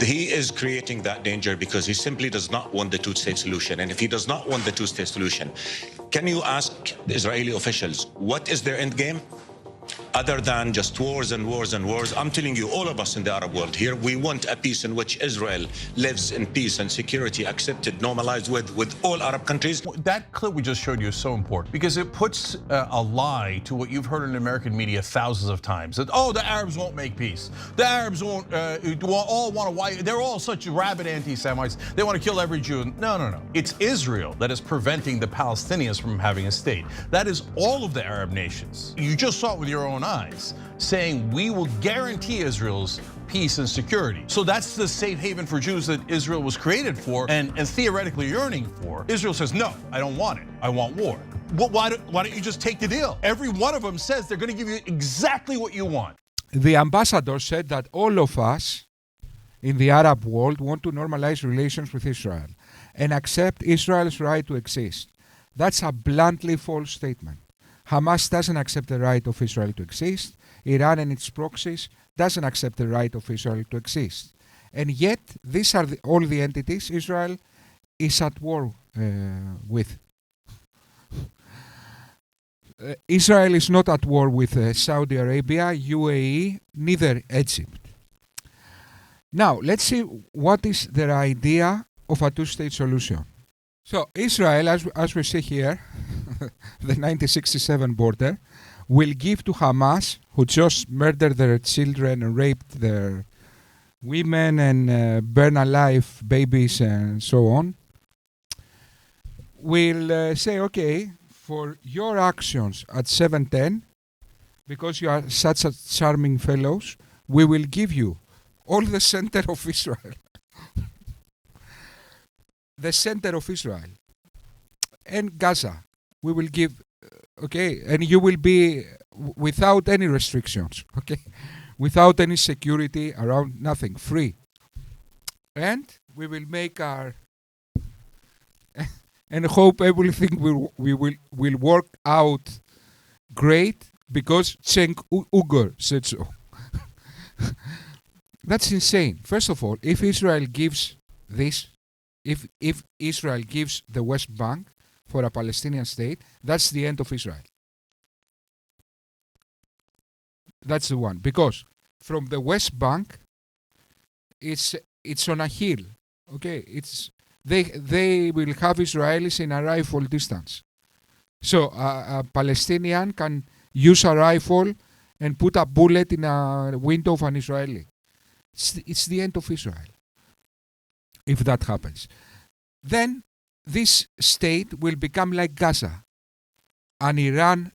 He is creating that danger because he simply does not want the two-state solution. And if he does not want the two-state solution, can you ask the Israeli officials, what is their end game? Other than just wars and wars and wars, I'm telling you, all of us in the Arab world here, we want a peace in which Israel lives in peace and security, accepted, normalized with all Arab countries. That clip we just showed you is so important because it puts a lie to what you've heard in American media thousands of times. That, oh, the Arabs won't make peace. The Arabs won't, all want to wipe. They're all such rabid anti-Semites. They want to kill every Jew. No, no, no. It's Israel that is preventing the Palestinians from having a state. That is all of the Arab nations. You just saw it with your own eyes, saying we will guarantee Israel's peace and security. So that's the safe haven for Jews that Israel was created for and theoretically yearning for. Israel says, no, I don't want it. I want war. But why don't you just take the deal? Every one of them says they're going to give you exactly what you want. The ambassador said that all of us in the Arab world want to normalize relations with Israel and accept Israel's right to exist. That's a bluntly false statement. Hamas doesn't accept the right of Israel to exist. Iran and its proxies doesn't accept the right of Israel to exist. And yet, these are all the entities Israel is at war with. Israel is not at war with Saudi Arabia, UAE, neither Egypt. Now, let's see what is their idea of a two-state solution. So Israel, as we see here, the 1967 border, will give to Hamas, who just murdered their children and raped their women and burn alive babies and so on, will say, okay, for your actions at 710, because you are such a charming fellows, we will give you all the center of Israel. The center of Israel and Gaza. We will give, okay, and you will be without any restrictions, okay, without any security around, nothing, free. And we will make our, and hope everything will work out great because Cenk Uygur said so. That's insane. First of all, if Israel gives this, if Israel gives the West Bank for a Palestinian state, that's the end of Israel. That's the one. Because from the West Bank, it's on a hill. Okay, they will have Israelis in a rifle distance. So a Palestinian can use a rifle and put a bullet in a window of an Israeli. It's the end of Israel, if that happens. Then this state will become like Gaza, an Iran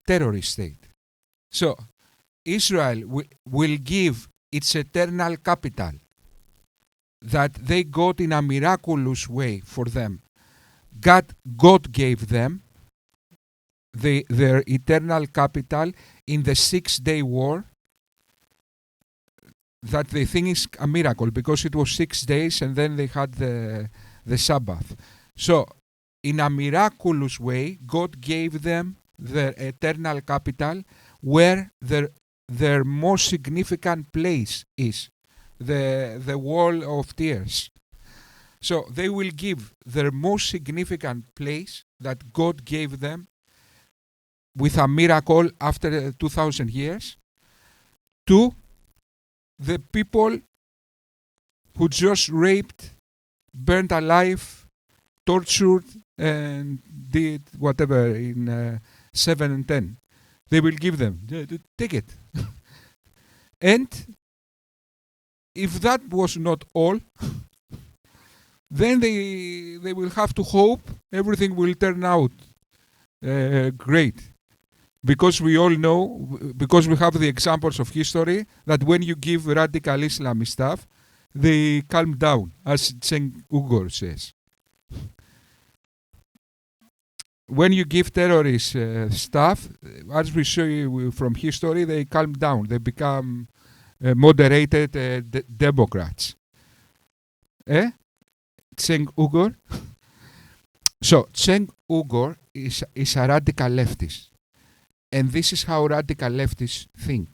terrorist state. So Israel will give its eternal capital that they got in a miraculous way for them. God gave them their eternal capital in the 6-day war that they think is a miracle because it was 6 days and then they had the Sabbath. So in a miraculous way, God gave them their eternal capital where their most significant place is, the wall of tears. So they will give their most significant place that God gave them with a miracle after 2,000 years to the people who just raped, burned alive, tortured, and did whatever in 7 and 10. They will give them. Take it. And if that was not all, then they will have to hope everything will turn out great. Because we all know, because we have the examples of history, that when you give radical Islamist stuff, they calm down, as Cenk Uygur says. When you give terrorist stuff, as we show you from history, they calm down. They become moderated Democrats. Cenk Uygur? So, Cenk Uygur is a radical leftist. And this is how radical leftists think.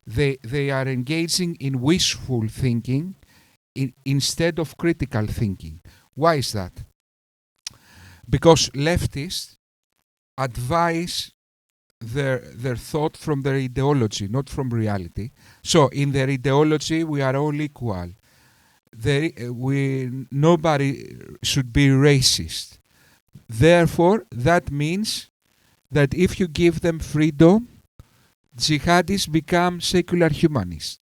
They are engaging in wishful thinking instead of critical thinking. Why is that? Because leftists advise their thought from their ideology, not from reality. So in their ideology, we are all equal. Nobody should be racist. Therefore, that means that if you give them freedom, jihadists become secular humanists.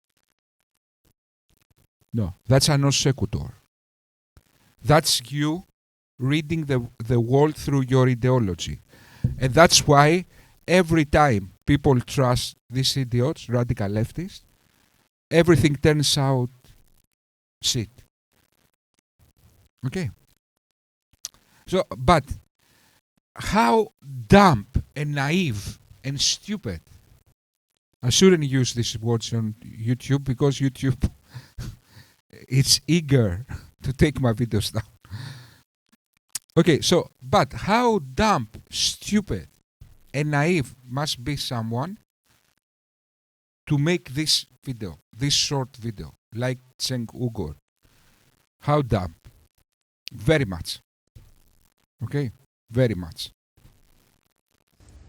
No, that's a non sequitur. That's you reading the world through your ideology. And that's why every time people trust these idiots, radical leftists, everything turns out shit. Okay? So, but how dumb and naive and stupid. I shouldn't use these words on YouTube because YouTube it's eager to take my videos down. Okay, so, but how dumb, stupid, and naive must be someone to make this video, this short video, like Cenk Uygur? How dumb? Very much. Okay, very much.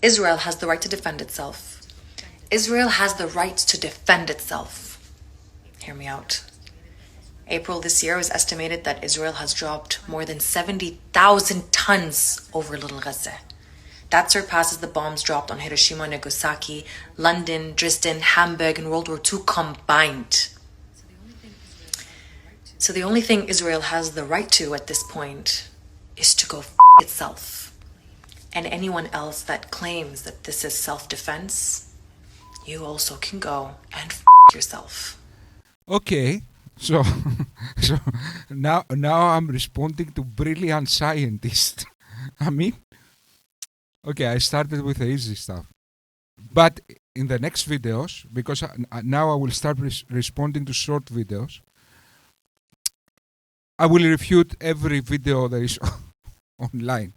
Israel has the right to defend itself. Israel has the right to defend itself. Hear me out. April this year, it was estimated that Israel has dropped more than 70,000 tons over Little Gaza. That surpasses the bombs dropped on Hiroshima, Nagasaki, London, Dresden, Hamburg, and World War II combined. So the only thing Israel has the right to at this point is to go itself. And anyone else that claims that this is self-defense, you also can go and yourself. Okay, so so now I'm responding to brilliant scientists. I mean, okay, I started with the easy stuff, but in the next videos, because now I will start responding to short videos, I will refute every video that is online,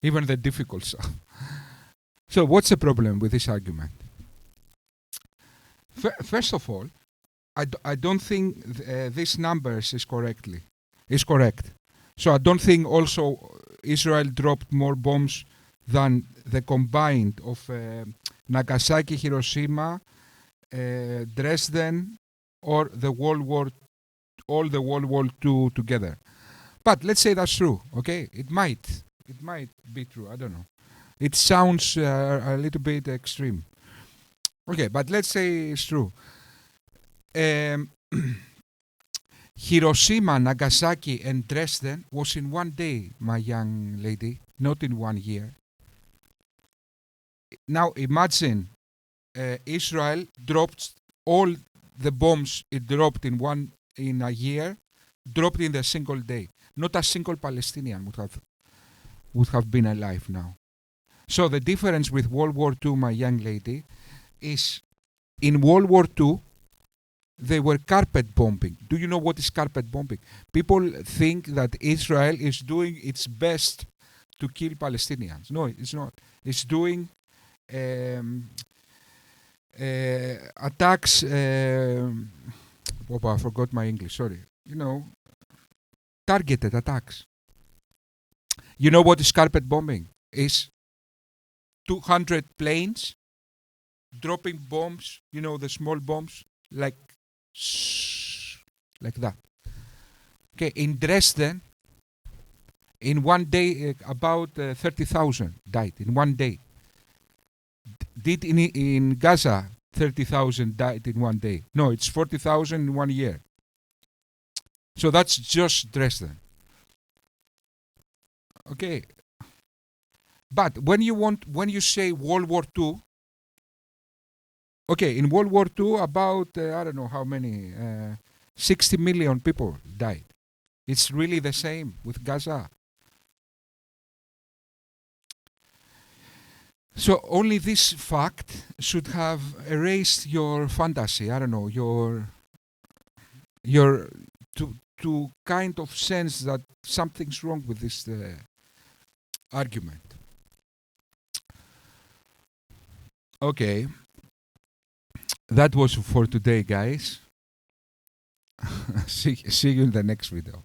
even the difficult stuff. So what's the problem with this argument? First of all, I don't think these numbers is correct. So I don't think also Israel dropped more bombs than the combined of Nagasaki, Hiroshima, Dresden, or all the World War II together. But let's say that's true. Okay, it might be true. I don't know. It sounds a little bit extreme. Okay, but let's say it's true. Hiroshima, Nagasaki, and Dresden was in one day, my young lady, not in 1 year. Now imagine Israel dropped all the bombs it dropped in a year, dropped in a single day. Not a single Palestinian would have been alive now. So the difference with World War II, my young lady, is in World War II, they were carpet bombing. Do you know what is carpet bombing? People think that Israel is doing its best to kill Palestinians. No, it's not. It's doing attacks. I forgot my English. Sorry. Targeted attacks. You know what is carpet bombing? Is 200 planes dropping bombs. The small bombs like that. Okay, in Dresden, in 1 day, about 30,000 died in 1 day. Did in Gaza 30,000 died in 1 day? No, it's 40,000 in 1 year. So that's just Dresden. Okay, but when you say World War II. Okay, in World War II, about, I don't know how many, 60 million people died. It's really the same with Gaza. So only this fact should have erased your fantasy, I don't know, to kind of sense that something's wrong with this argument. Okay. That was for today, guys. See you in the next video.